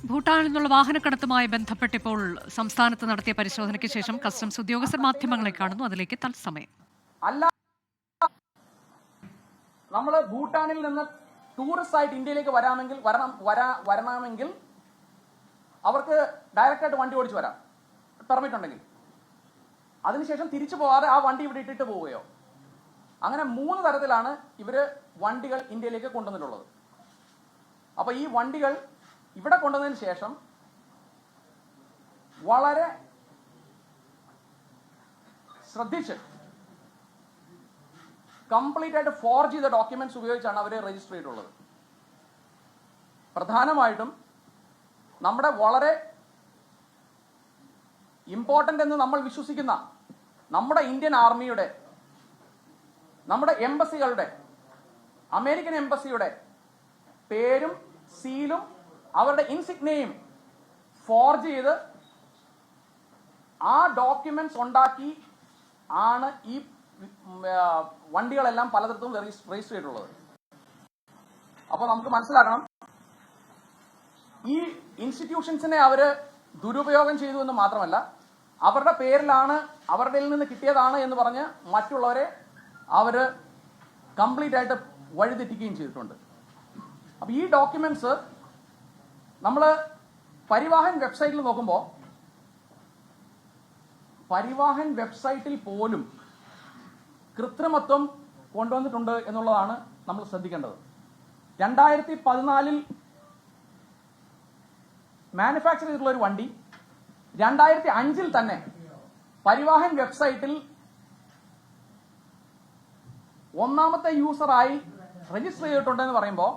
ഭൂട്ടാനിൽ നിന്നുള്ള വാഹനക്കടത്തുമായി ബന്ധപ്പെട്ട് ഇപ്പോൾ സംസ്ഥാനത്ത് നടത്തിയ പരിശോധനയ്ക്ക് ശേഷം കസ്റ്റംസ് ഉദ്യോഗസ്ഥർ മാധ്യമങ്ങളെ കാണുന്നു. അതിലേക്ക് തത്സമയം. അല്ല, നമ്മൾ ഭൂട്ടാനിൽ നിന്ന് ടൂറിസ്റ്റ് ആയിട്ട് ഇന്ത്യയിലേക്ക് വരണമെങ്കിൽ അവർക്ക് ഡയറക്റ്റ് ആയിട്ട് വണ്ടി ഓടിച്ചു വരാം, പെർമിറ്റ് ഉണ്ടെങ്കിൽ. അതിനുശേഷം തിരിച്ചു പോകാതെ ആ വണ്ടി ഇവിടെ ഇട്ടിട്ട് പോവുകയോ, അങ്ങനെ 3 തരത്തിലാണ് ഇവര് വണ്ടികൾ ഇന്ത്യയിലേക്ക് കൊണ്ടുവന്നിട്ടുള്ളത്. അപ്പൊ ഈ വണ്ടികൾ ഇവിടെ കൊണ്ടുവന്നതിന് ശേഷം വളരെ ശ്രദ്ധിച്ച് കംപ്ലീറ്റ് ആയിട്ട് ഫോർജ് ചെയ്ത ഡോക്യുമെന്റ്സ് ഉപയോഗിച്ചാണ് അവർ രജിസ്റ്റർ ചെയ്തിട്ടുള്ളത്. പ്രധാനമായിട്ടും നമ്മുടെ വളരെ ഇമ്പോർട്ടന്റ് എന്ന് നമ്മൾ വിശ്വസിക്കുന്ന നമ്മുടെ ഇന്ത്യൻ ആർമിയുടെ, നമ്മുടെ എംബസികളുടെ, അമേരിക്കൻ എംബസിയുടെ പേരും സീലും അവരുടെ ഇൻസിഗ്നയും ഫോർജ് ചെയ്ത് ആ ഡോക്യുമെന്റ്സ് ഉണ്ടാക്കി ആണ് ഈ വണ്ടികളെല്ലാം പലതരത്തിലും രജിസ്റ്റർ ചെയ്തിട്ടുള്ളത്. അപ്പോൾ നമുക്ക് മനസ്സിലാക്കണം, ഈ ഇൻസ്റ്റിറ്റ്യൂഷൻസിനെ അവര് ദുരുപയോഗം ചെയ്തു എന്ന് മാത്രമല്ല, അവരുടെ പേരിലാണ്, അവരുടെ നിന്ന് കിട്ടിയതാണ് എന്ന് പറഞ്ഞ് മറ്റുള്ളവരെ അവര് കംപ്ലീറ്റ് ആയിട്ട് വഴിതെറ്റിക്കുകയും ചെയ്തിട്ടുണ്ട്. അപ്പൊ ഈ ഡോക്യുമെന്റ്സ് നമ്മൾ പരിവാഹൻ വെബ്സൈറ്റിൽ നോക്കുമ്പോൾ, പരിവാഹൻ വെബ്സൈറ്റിൽ പോലും കൃത്രിമത്വം കൊണ്ടുവന്നിട്ടുണ്ട് എന്നുള്ളതാണ് നമ്മൾ ശ്രദ്ധിക്കേണ്ടത്. 2014 മാനുഫാക്ചർ ചെയ്തിട്ടുള്ള ഒരു വണ്ടി 2005 തന്നെ പരിവാഹൻ വെബ്സൈറ്റിൽ 1ാമത്തെ യൂസറായി രജിസ്റ്റർ ചെയ്തിട്ടുണ്ടെന്ന് പറയുമ്പോൾ,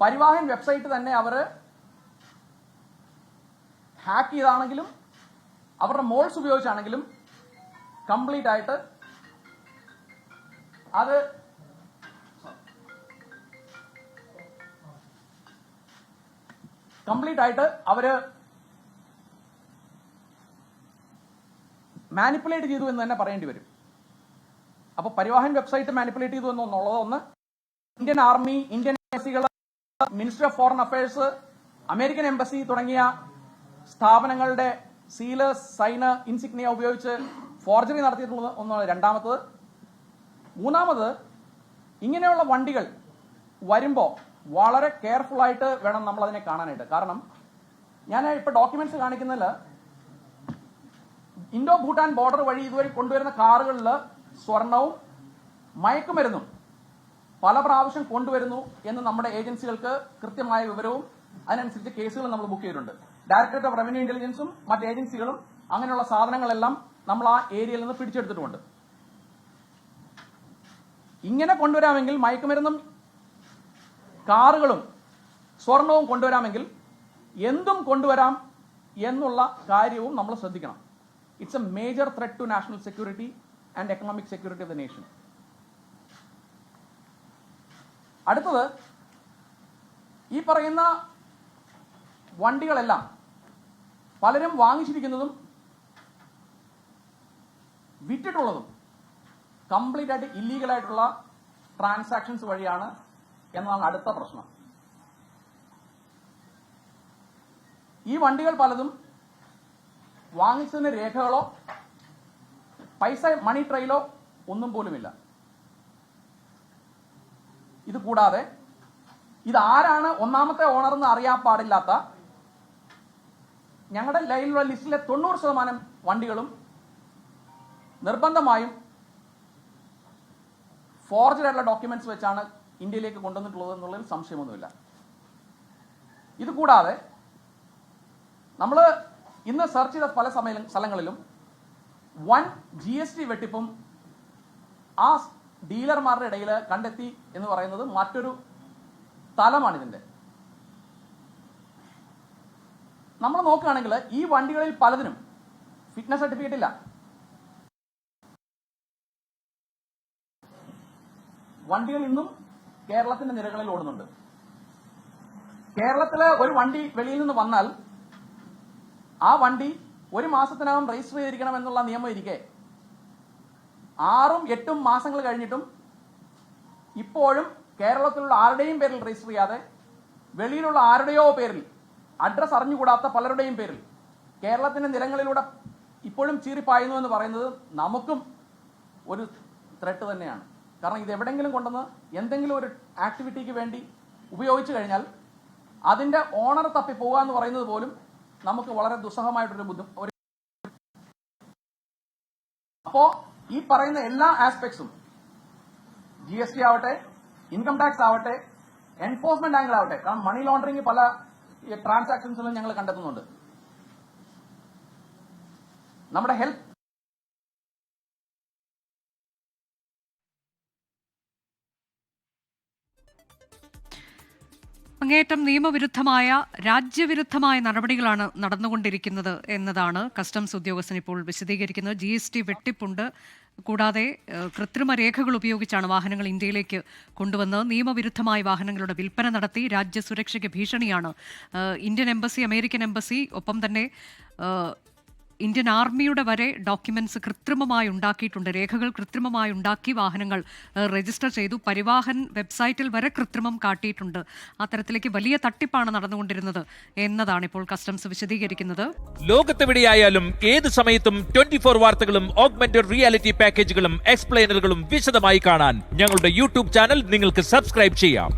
പരിവാഹൻ വെബ്സൈറ്റ് തന്നെ അവർ ഹാക്ക് ചെയ്താണെങ്കിലും അവരുടെ മോൾസ് ഉപയോഗിച്ചാണെങ്കിലും കംപ്ലീറ്റ് ആയിട്ട് അത് അവര് മാനിപ്പുലേറ്റ് ചെയ്തു എന്ന് തന്നെ പറയേണ്ടി വരും. അപ്പൊ പരിവാഹൻ വെബ്സൈറ്റ് മാനിപ്പുലേറ്റ് ചെയ്തു എന്നുള്ളത് ഒന്ന്. ഇന്ത്യൻ ആർമി, ഇന്ത്യൻ എംബസികൾ, ministry of foreign affairs, American embassy തുടങ്ങിയ സ്ഥാപനങ്ങളുടെ സീല്, സൈന്, ഇൻസിഗ്നിയ ഉപയോഗിച്ച് ഫോർജറി നടത്തിയിട്ടുള്ളത് ഒന്നാണ് രണ്ടാമത്തത്. മൂന്നാമത്, ഇങ്ങനെയുള്ള വണ്ടികൾ വരുമ്പോൾ വളരെ കെയർഫുൾ ആയിട്ട് വേണം നമ്മൾ അതിനെ കാണാനായിട്ട്. കാരണം ഞാൻ ഇപ്പൊ ഡോക്യുമെന്റ്സ് കാണിക്കുന്നതിൽ ഇൻഡോ ഭൂട്ടാൻ ബോർഡർ വഴി ഇതുവരെ കൊണ്ടുവരുന്ന കാറുകളിൽ സ്വർണവും മയക്കുമരുന്നും പല പ്രാവശ്യം കൊണ്ടുവരുന്നു എന്ന് നമ്മുടെ ഏജൻസികൾക്ക് കൃത്യമായ വിവരവും അതിനനുസരിച്ച് കേസുകൾ നമ്മൾ ബുക്ക് ചെയ്തിട്ടുണ്ട്. ഡയറക്ടറേറ്റ് ഓഫ് റവന്യൂ ഇന്റലിജൻസും മറ്റ് ഏജൻസികളും അങ്ങനെയുള്ള സാധനങ്ങളെല്ലാം നമ്മൾ ആ ഏരിയയിൽ നിന്ന് പിടിച്ചെടുത്തിട്ടുണ്ട്. ഇങ്ങനെ കൊണ്ടുവരാമെങ്കിൽ, മയക്കുമരുന്നും കാറുകളും സ്വർണവും കൊണ്ടുവരാമെങ്കിൽ എന്തും കൊണ്ടുവരാം എന്നുള്ള കാര്യവും നമ്മൾ ശ്രദ്ധിക്കണം. It's a major threat to national security and economic security of the nation. അടുത്തത്, ഈ പറയുന്ന വണ്ടികളെല്ലാം പലരും വാങ്ങിച്ചിരിക്കുന്നതും വിറ്റിട്ടുള്ളതും കംപ്ലീറ്റ് ആയിട്ട് ഇല്ലീഗൽ ആയിട്ടുള്ള ട്രാൻസാക്ഷൻസ് വഴിയാണ് എന്നതാണ് അടുത്ത പ്രശ്നം. ഈ വണ്ടികൾ പലതും വാങ്ങിച്ചതിന് രേഖകളോ പൈസ മണി ട്രെയിലോ ഒന്നും പോലുമില്ല. ഇത് കൂടാതെ ഇതാരാണ് ഒന്നാമത്തെ ഓണർ എന്ന് അറിയാൻ പാടില്ലാത്ത ഞങ്ങളുടെ ലൈനിലുള്ള ലിസ്റ്റിലെ 90% വണ്ടികളും നിർബന്ധമായും ഫോർജഡ് ആയിട്ടുള്ള ഡോക്യുമെന്റ്സ് വെച്ചാണ് ഇന്ത്യയിലേക്ക് കൊണ്ടുവന്നിട്ടുള്ളത് എന്നുള്ളതിൽ സംശയമൊന്നുമില്ല. ഇത് കൂടാതെ നമ്മൾ ഇന്ന് സെർച്ച് ചെയ്ത പല സ്ഥലങ്ങളിലും വൻ GST വെട്ടിപ്പും ആ ഡീലർമാരുടെ ഇടയിൽ കണ്ടെത്തി എന്ന് പറയുന്നത് മറ്റൊരു തലമാണിതിന്റെ. നമ്മൾ നോക്കുകയാണെങ്കിൽ ഈ വണ്ടികളിൽ പലതിനും ഫിറ്റ്നസ് സർട്ടിഫിക്കറ്റ് ഇല്ല. വണ്ടികൾ ഇന്നും കേരളത്തിന്റെ നിരകളിൽ ഓടുന്നുണ്ട്. കേരളത്തിലെ ഒരു വണ്ടി വെളിയിൽ നിന്ന് വന്നാൽ ആ വണ്ടി 1 മാസത്തിനകം രജിസ്റ്റർ ചെയ്തിരിക്കണം എന്നുള്ള നിയമം ഇരിക്കെ 6-8 മാസങ്ങൾ കഴിഞ്ഞിട്ടും ഇപ്പോഴും കേരളത്തിലുള്ള ആരുടെയും പേരിൽ രജിസ്റ്റർ ചെയ്യാതെ വെളിയിലുള്ള ആരുടെയോ പേരിൽ അഡ്രസ് അറിഞ്ഞുകൂടാത്ത പലരുടെയും പേരിൽ കേരളത്തിന്റെ നിലങ്ങളിലൂടെ ഇപ്പോഴും ചീറിപ്പായുന്നു എന്ന് പറയുന്നത് നമുക്കും ഒരു ത്രെട്ട് തന്നെയാണ്. കാരണം ഇത് എവിടെയെങ്കിലും കൊണ്ടുവന്ന് എന്തെങ്കിലും ഒരു ആക്ടിവിറ്റിക്ക് വേണ്ടി ഉപയോഗിച്ചു കഴിഞ്ഞാൽ അതിന്റെ ഓണർ തപ്പി പോകുക എന്ന് പറയുന്നത് പോലും നമുക്ക് വളരെ ദുസ്സഹമായിട്ടൊരു അപ്പോ ഈ പറയുന്ന എല്ലാ ആസ്പെക്ട്സും GST ആവട്ടെ, ഇൻകം ടാക്സ് ആവട്ടെ, എൻഫോഴ്സ്മെന്റ് ആംഗിൾ ആവട്ടെ, കാരണം മണി ലോണ്ടറിംഗ് പല ട്രാൻസാക്ഷൻസിലും ഞങ്ങൾ കണ്ടെത്തുന്നുണ്ട്. നമ്മുടെ ഹെൽത്ത് അങ്ങേയറ്റം നിയമവിരുദ്ധമായ രാജ്യവിരുദ്ധമായ നടപടികളാണ് നടന്നുകൊണ്ടിരിക്കുന്നത് എന്നതാണ് കസ്റ്റംസ് ഉദ്യോഗസ്ഥൻ ഇപ്പോൾ വിശദീകരിക്കുന്നത്. GST വെട്ടിപ്പുണ്ട്, കൂടാതെ കൃത്രിമ രേഖകൾ ഉപയോഗിച്ചാണ് വാഹനങ്ങൾ ഇന്ത്യയിലേക്ക് കൊണ്ടുവന്ന് നിയമവിരുദ്ധമായ വാഹനങ്ങളുടെ വിൽപ്പന നടത്തി. രാജ്യസുരക്ഷയ്ക്ക് ഭീഷണിയാണ്. ഇന്ത്യൻ എംബസി, അമേരിക്കൻ എംബസി, ഒപ്പം തന്നെ ഇന്ത്യൻ ആർമിയുടെ വരെ ഡോക്യുമെന്റ്സ് കൃത്രിമമായി ഉണ്ടാക്കിയിട്ടുണ്ട്. രേഖകൾ കൃത്രിമമായി ഉണ്ടാക്കി വാഹനങ്ങൾ രജിസ്റ്റർ ചെയ്തു. പരിവാഹൻ വെബ്സൈറ്റിൽ വരെ കൃത്രിമം കാട്ടിയിട്ടുണ്ട്. അത്തരത്തിലേക്ക് വലിയ തട്ടിപ്പാണ് നടന്നുകൊണ്ടിരുന്നത് എന്നതാണ് ഇപ്പോൾ കസ്റ്റംസ് വിശദീകരിക്കുന്നത്. ലോകത്തെവിടെയായാലും ഏത് സമയത്തും 24 വാർത്തകളും ഓഗ്മെന്റഡ് റിയാലിറ്റി പാക്കേജുകളും എക്സ്പ്ലെയിനറുകളും വിശദമായി കാണാൻ ഞങ്ങളുടെ യൂട്യൂബ് ചാനൽ നിങ്ങൾക്ക് സബ്സ്ക്രൈബ് ചെയ്യാം.